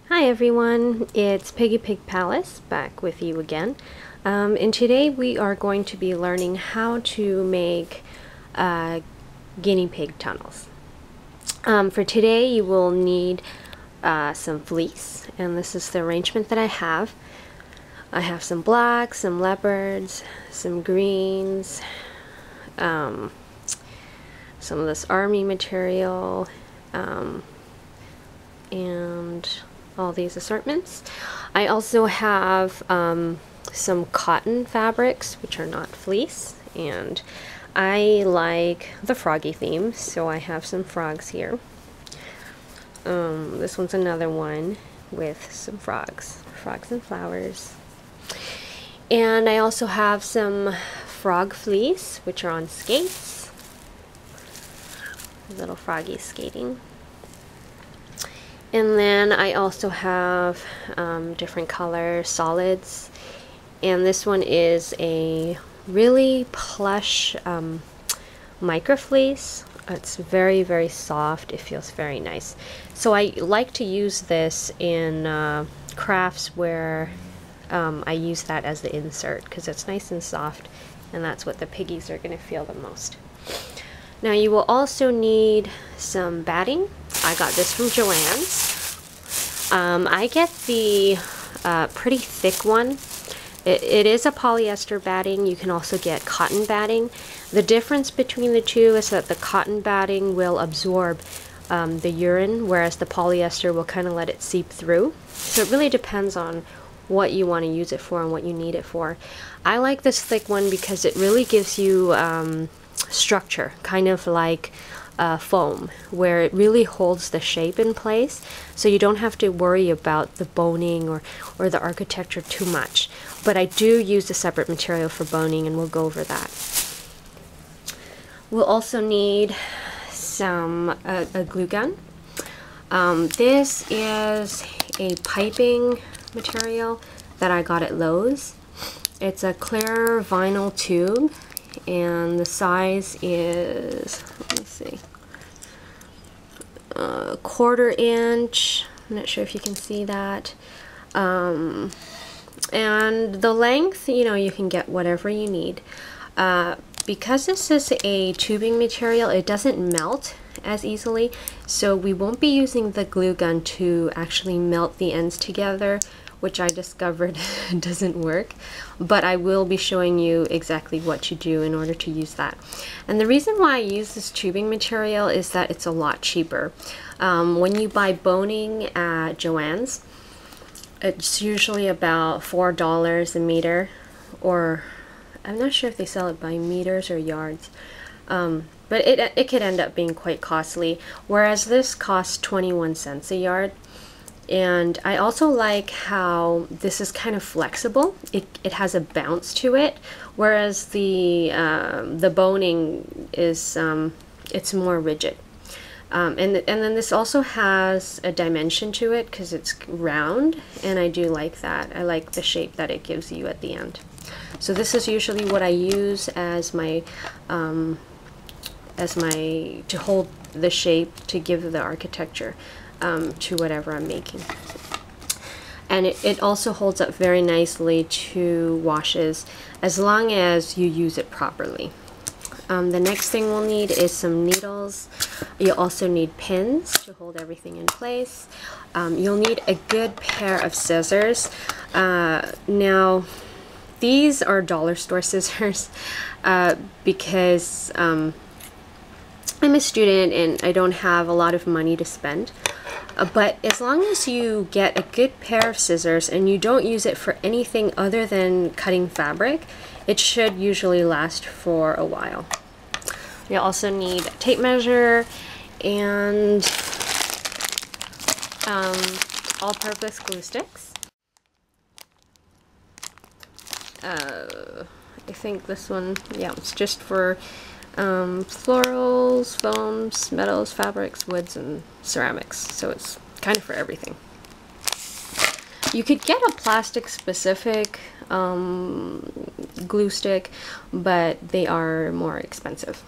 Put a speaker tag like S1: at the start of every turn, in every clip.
S1: Hi everyone, it's Piggy Pig Palace back with you again. And today we are going to be learning how to make guinea pig tunnels. For today you will need some fleece, and this is the arrangement that I have. I have some blacks, some leopards, some greens, some of this army material, and all these assortments. I also have some cotton fabrics, which are not fleece, and I like the froggy theme, so I have some frogs here. This one's another one with some frogs and flowers. And I also have some frog fleece, which are on skates. Little froggies skating. And then I also have different color solids, and this one is a really plush micro fleece. It's very, very soft. It feels very nice. So I like to use this in crafts where I use that as the insert because it's nice and soft, and that's what the piggies are going to feel the most. Now you will also need some batting. I got this from Joann's. I get the pretty thick one. It is a polyester batting. You can also get cotton batting. The difference between the two is that the cotton batting will absorb the urine, whereas the polyester will kind of let it seep through. So it really depends on what you want to use it for and what you need it for. I like this thick one because it really gives you structure, kind of like foam, where it really holds the shape in place, so you don't have to worry about the boning or the architecture too much. But I do use a separate material for boning, and we'll go over that. We'll also need some a glue gun. This is a piping material that I got at Lowe's. It's a clear vinyl tube, and the size is, let me see, 1/4 inch. I'm not sure if you can see that. And the length, you know, you can get whatever you need. Because this is a tubing material, it doesn't melt as easily, so we won't be using the glue gun to actually melt the ends together, which I discovered doesn't work, but I will be showing you exactly what to do in order to use that. And the reason why I use this tubing material is that it's a lot cheaper. When you buy boning at Joann's, it's usually about $4 a meter, or I'm not sure if they sell it by meters or yards, but it could end up being quite costly, whereas this costs 21 cents a yard. And I also like how this is kind of flexible. It has a bounce to it, whereas the boning is it's more rigid. And then this also has a dimension to it because it's round, and I do like that. I like the shape that it gives you at the end. So this is usually what I use as my to hold the shape, to give the architecture to whatever I'm making. And it also holds up very nicely to washes as long as you use it properly. The next thing we'll need is some needles. You'll also need pins to hold everything in place. You'll need a good pair of scissors. Now these are dollar store scissors because I'm a student and I don't have a lot of money to spend. But as long as you get a good pair of scissors and you don't use it for anything other than cutting fabric, it should usually last for a while. You'll also need a tape measure and all-purpose glue sticks. I think this one, yeah, it's just for florals, foams, metals, fabrics, woods, and ceramics. So it's kind of for everything. You could get a plastic specific glue stick, but they are more expensive.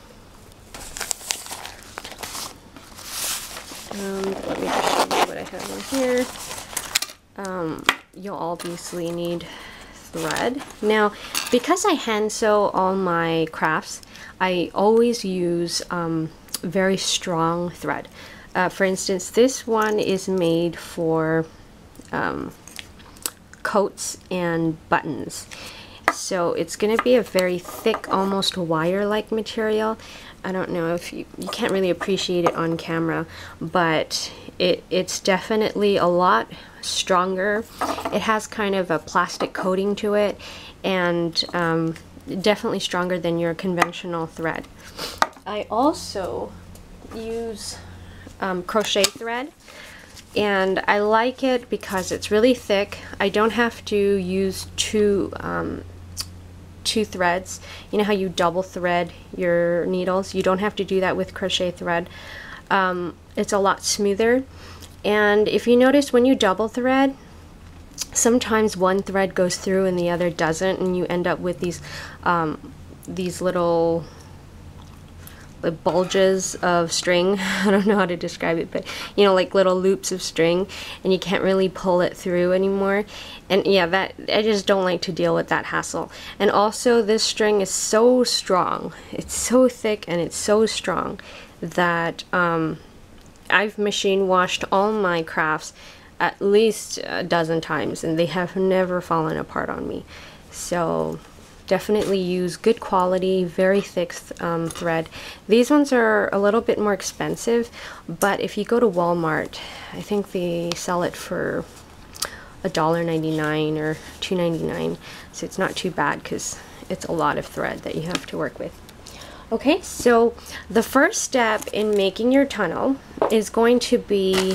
S1: Let me just show you what I have in here. you'll obviously need thread. Now, because I hand sew all my crafts, I always use very strong thread. For instance, this one is made for coats and buttons. So it's going to be a very thick, almost wire-like material. I don't know if you can't really appreciate it on camera, but it's definitely a lot stronger. It has kind of a plastic coating to it, and definitely stronger than your conventional thread. I also use crochet thread, and I like it because it's really thick. I don't have to use two threads. You know how you double thread your needles? You don't have to do that with crochet thread. It's a lot smoother, and if you notice, when you double thread, sometimes one thread goes through and the other doesn't, and you end up with these little bulges of string. I don't know how to describe it, but you know, like little loops of string, and you can't really pull it through anymore. And yeah, that I just don't like to deal with that hassle. And also, this string is so strong, it's so thick and it's so strong that I've machine washed all my crafts at least a dozen times, and they have never fallen apart on me. So definitely use good quality, very thick thread. These ones are a little bit more expensive, but if you go to Walmart, I think they sell it for $1.99 or $2.99, so it's not too bad because it's a lot of thread that you have to work with. Okay, so the first step in making your tunnel is going to be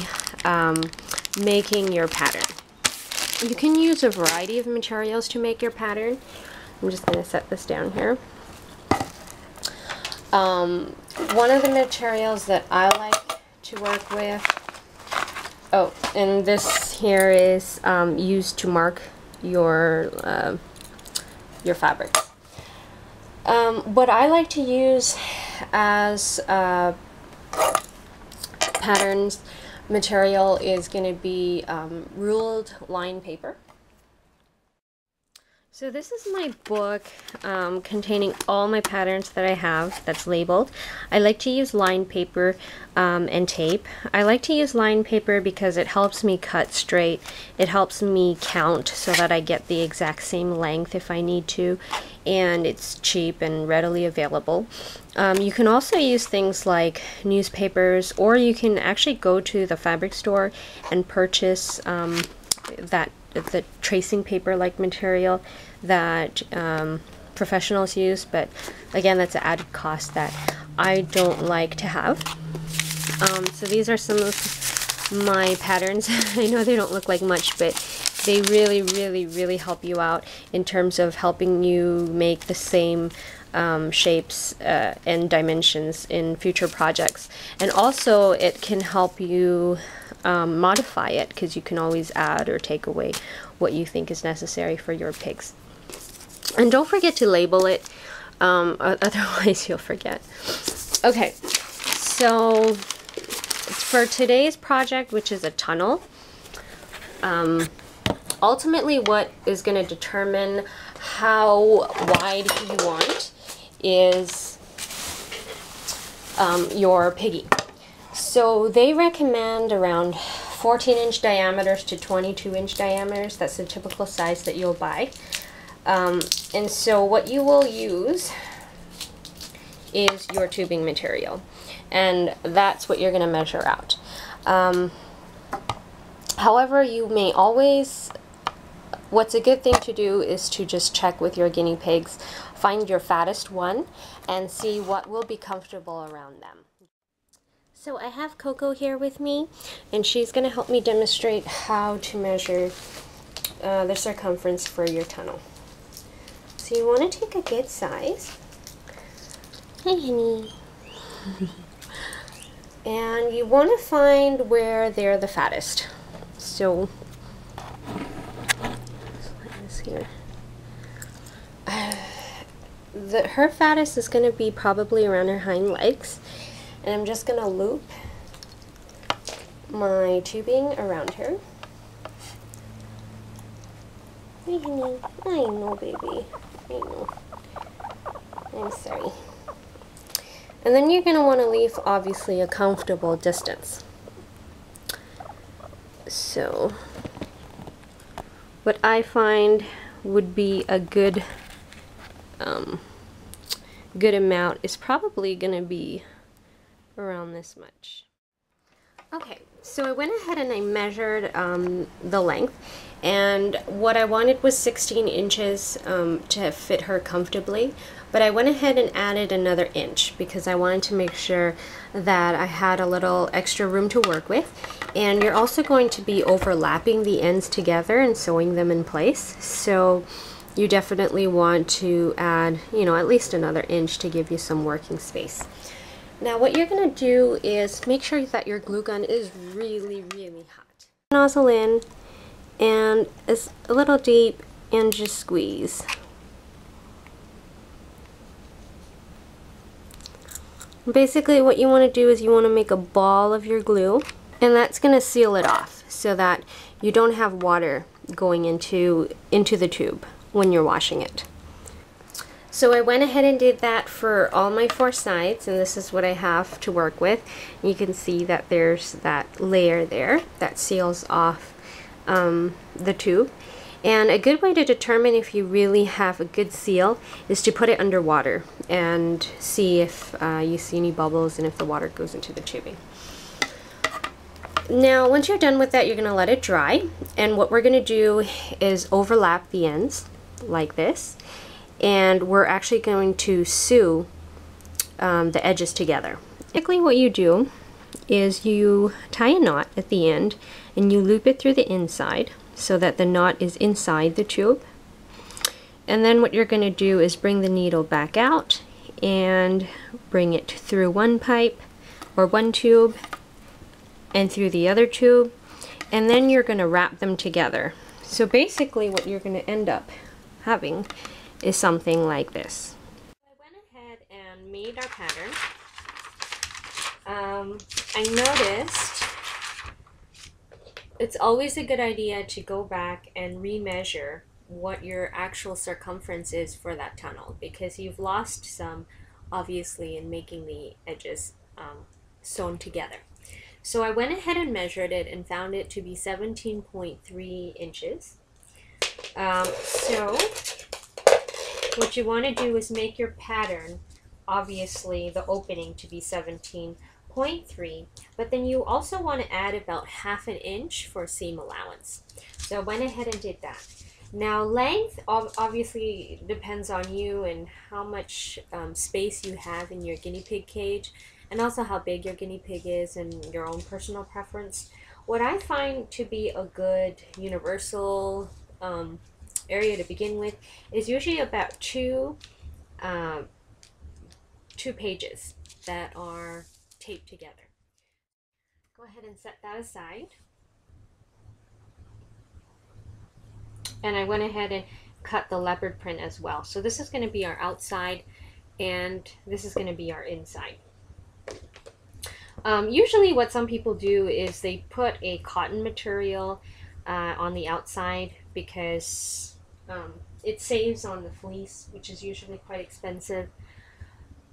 S1: making your pattern. You can use a variety of materials to make your pattern. I'm just going to set this down here. One of the materials that I like to work with, oh, and this here is used to mark your fabric. What I like to use as patterns material is going to be ruled lined paper. So this is my book containing all my patterns that I have that's labeled. I like to use lined paper and tape. I like to use lined paper because it helps me cut straight. It helps me count so that I get the exact same length if I need to, and it's cheap and readily available. You can also use things like newspapers, or you can actually go to the fabric store and purchase the tracing paper like material that professionals use, but again, that's an added cost that I don't like to have. So these are some of my patterns. I know they don't look like much, but they really help you out in terms of helping you make the same shapes and dimensions in future projects. And also it can help you modify it, because you can always add or take away what you think is necessary for your pigs. And don't forget to label it, otherwise you'll forget. Okay, so for today's project, which is a tunnel, ultimately what is going to determine how wide you want is your piggy. So they recommend around 14-inch diameters to 22-inch diameters. That's the typical size that you'll buy. And so what you will use is your tubing material, and that's what you're going to measure out. However, you may always, what's a good thing to do is to just check with your guinea pigs, find your fattest one, and see what will be comfortable around them. So I have Coco here with me, and she's going to help me demonstrate how to measure the circumference for your tunnel. So you want to take a good size. Hey, honey. And you want to find where they're the fattest. So, this here. Her fattest is going to be probably around her hind legs. And I'm just going to loop my tubing around her. Hey, honey. I know, baby. I know. I'm sorry. And then you're going to want to leave, obviously, a comfortable distance. So, what I find would be a good amount is probably going to be around this much. Okay, so I went ahead and I measured the length, and what I wanted was 16 inches to fit her comfortably, but I went ahead and added another inch because I wanted to make sure that I had a little extra room to work with. And you're also going to be overlapping the ends together and sewing them in place, so you definitely want to add, you know, at least another inch to give you some working space. Now what you're going to do is make sure that your glue gun is really, really hot. Nozzle in, and it's a little deep, and just squeeze. Basically what you want to do is you want to make a ball of your glue, and that's going to seal it off so that you don't have water going into the tube when you're washing it. So I went ahead and did that for all my 4 sides, and this is what I have to work with. You can see that there's that layer there that seals off the tube. And a good way to determine if you really have a good seal is to put it underwater and see if you see any bubbles and if the water goes into the tubing. Now once you're done with that, you're going to let it dry, and what we're going to do is overlap the ends like this. And we're actually going to sew the edges together. Basically what you do is you tie a knot at the end and you loop it through the inside so that the knot is inside the tube. And then what you're going to do is bring the needle back out and bring it through one pipe or one tube and through the other tube, and then you're going to wrap them together. So basically what you're going to end up having is something like this. I went ahead and made our pattern. I noticed it's always a good idea to go back and remeasure what your actual circumference is for that tunnel, because you've lost some obviously in making the edges sewn together. So I went ahead and measured it and found it to be 17.3 inches. So what you want to do is make your pattern, obviously the opening to be 17.3, but then you also want to add about ½ inch for seam allowance. So I went ahead and did that. Now length obviously depends on you and how much space you have in your guinea pig cage, and also how big your guinea pig is and your own personal preference. What I find to be a good universal area to begin with is usually about two pages that are taped together. Go ahead and set that aside. And I went ahead and cut the leopard print as well. So this is going to be our outside and this is going to be our inside. Usually what some people do is they put a cotton material on the outside because it saves on the fleece, which is usually quite expensive.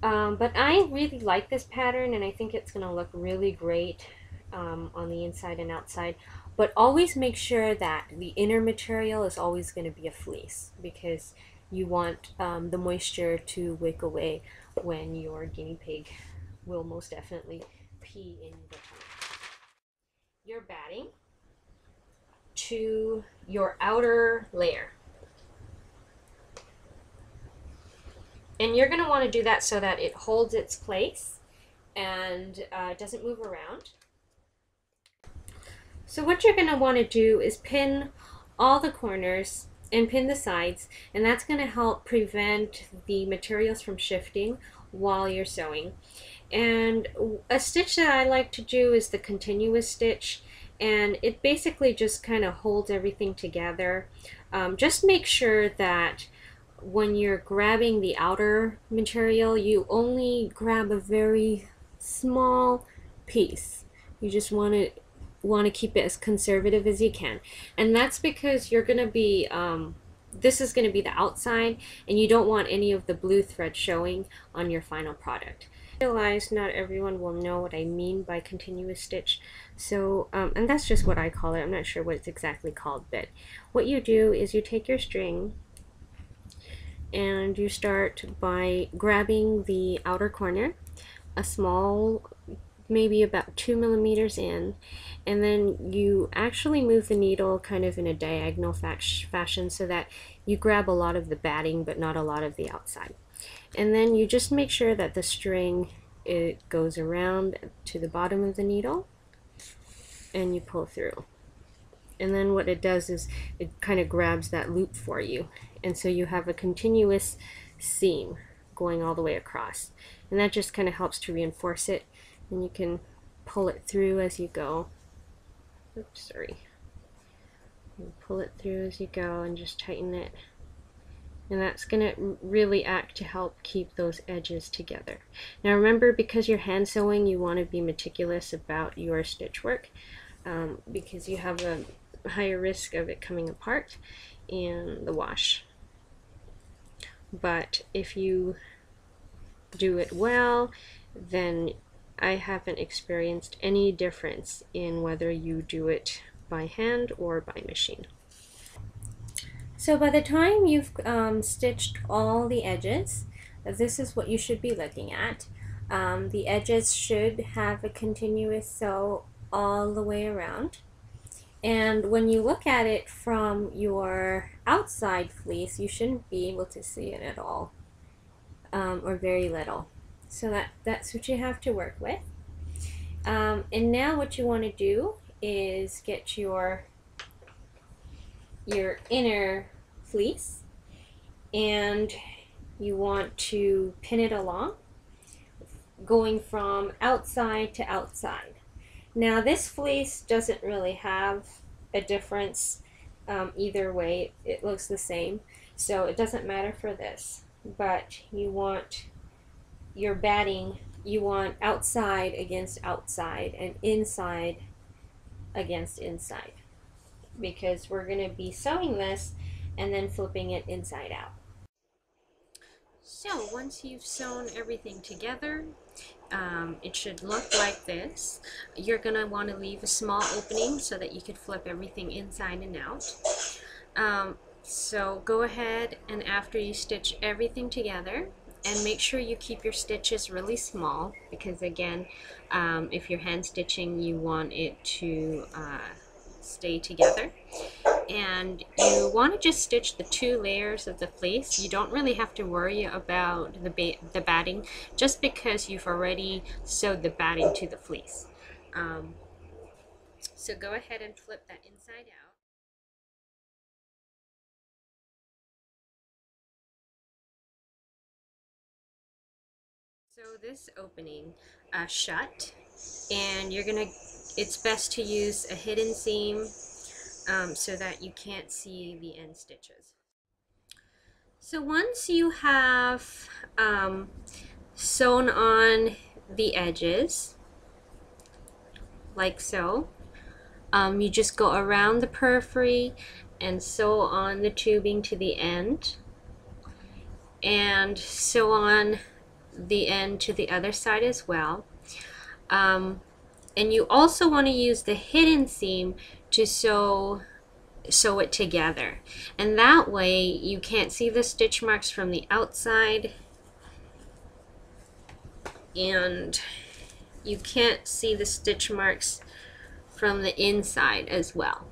S1: But I really like this pattern and I think it's going to look really great on the inside and outside. But always make sure that the inner material is always going to be a fleece, because you want the moisture to wick away when your guinea pig will most definitely pee in the tunnel. You're batting to your outer layer. And you're going to want to do that so that it holds its place and doesn't move around. So what you're going to want to do is pin all the corners and pin the sides, and that's going to help prevent the materials from shifting while you're sewing. And a stitch that I like to do is the continuous stitch, and it basically just kind of holds everything together. Just make sure that when you're grabbing the outer material, you only grab a very small piece. You just want to want to keep it as conservative as you can. And that's because you're going to be, this is going to be the outside, and you don't want any of the blue thread showing on your final product. I realize not everyone will know what I mean by continuous stitch, so and that's just what I call it. I'm not sure what it's exactly called, but what you do is you take your string and you start by grabbing the outer corner, a small, maybe about 2 millimeters in, and then you actually move the needle kind of in a diagonal fashion so that you grab a lot of the batting but not a lot of the outside. And then you just make sure that the string, it goes around to the bottom of the needle and you pull through. And then what it does is it kind of grabs that loop for you, and so you have a continuous seam going all the way across, and that just kind of helps to reinforce it. And you can pull it through as you go. Oops, sorry. You pull it through as you go and just tighten it, and that's going to really act to help keep those edges together. Now remember, because you're hand sewing, you want to be meticulous about your stitch work, because you have a higher risk of it coming apart in the wash. But if you do it well, then I haven't experienced any difference in whether you do it by hand or by machine. So by the time you've stitched all the edges, this is what you should be looking at. The edges should have a continuous sew all the way around. And when you look at it from your outside fleece, you shouldn't be able to see it at all, or very little. So that's what you have to work with. And now what you want to do is get your inner fleece, and you want to pin it along, going from outside to outside. Now this fleece doesn't really have a difference either way. It looks the same, so it doesn't matter for this. But you want your batting, you want outside against outside and inside against inside, because we're going to be sewing this and then flipping it inside out. So once you've sewn everything together, it should look like this. You're going to want to leave a small opening so that you could flip everything inside and out. So go ahead, and after you stitch everything together, and make sure you keep your stitches really small, because again, if you're hand stitching, you want it to stay together. And you want to just stitch the 2 layers of the fleece. You don't really have to worry about the batting, just because you've already sewed the batting to the fleece. So go ahead and flip that inside out. So this opening shut, and it's best to use a hidden seam so that you can't see the end stitches. So once you have sewn on the edges, like so, you just go around the periphery and sew on the tubing to the end, and sew on the end to the other side as well. And you also want to use the hidden seam to sew it together, and that way you can't see the stitch marks from the outside, and you can't see the stitch marks from the inside as well.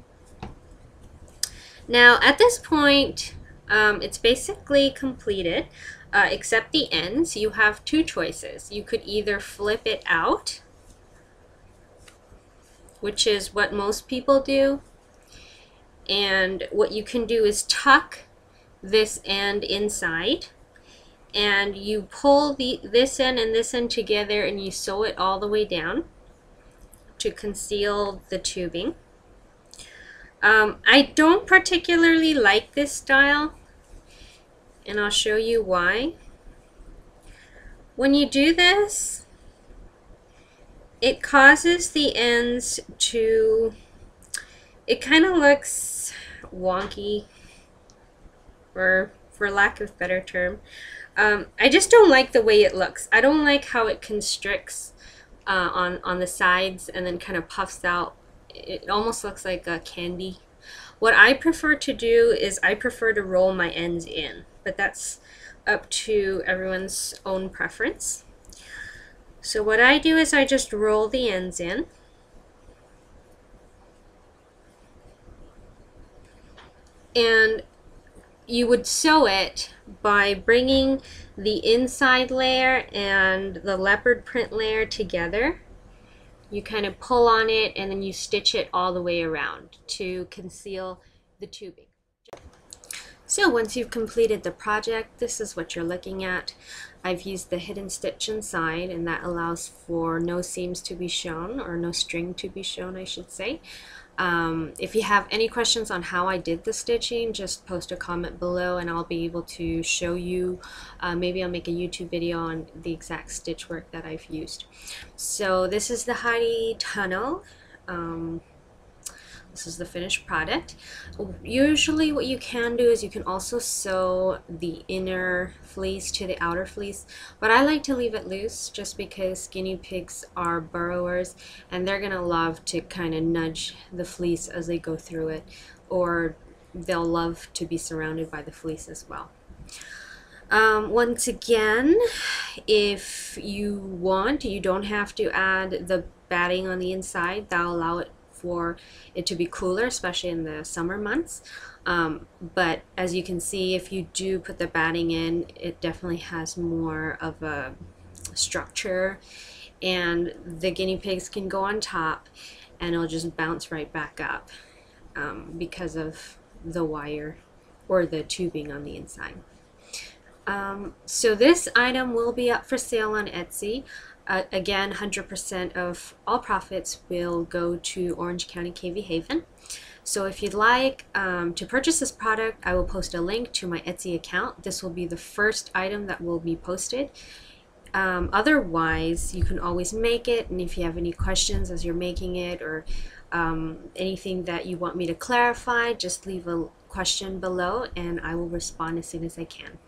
S1: Now at this point, it's basically completed, except the ends. You have 2 choices. You could either flip it out, which is what most people do, and what you can do is tuck this end inside, and you pull this end and this end together, and you sew it all the way down to conceal the tubing. I don't particularly like this style, and I'll show you why. When you do this, it causes the ends to, it kind of looks wonky, or for lack of a better term. I just don't like the way it looks. I don't like how it constricts on the sides and then kind of puffs out. It almost looks like a candy. What I prefer to do is I prefer to roll my ends in, but that's up to everyone's own preference. So what I do is I just roll the ends in. And you would sew it by bringing the inside layer and the leopard print layer together. You kind of pull on it and then you stitch it all the way around to conceal the tubing. So once you've completed the project, this is what you're looking at. I've used the hidden stitch inside, and that allows for no seams to be shown, or no string to be shown, I should say. If you have any questions on how I did the stitching, just post a comment below and I'll be able to show you. Maybe I'll make a YouTube video on the exact stitch work that I've used. So this is the Heidi tunnel. This is the finished product. Usually what you can do is you can also sew the inner fleece to the outer fleece, but I like to leave it loose just because guinea pigs are burrowers and they're gonna love to kind of nudge the fleece as they go through it, or they'll love to be surrounded by the fleece as well. Once again, if you want, you don't have to add the batting on the inside. That'll allow it for it to be cooler, especially in the summer months. But as you can see, if you do put the batting in, it definitely has more of a structure, and the guinea pigs can go on top and it'll just bounce right back up because of the wire or the tubing on the inside. So this item will be up for sale on Etsy. Again, 100% of all profits will go to Orange County KV Haven. So if you'd like to purchase this product, I will post a link to my Etsy account. This will be the first item that will be posted. Otherwise, you can always make it, and if you have any questions as you're making it, or anything that you want me to clarify, just leave a question below and I will respond as soon as I can.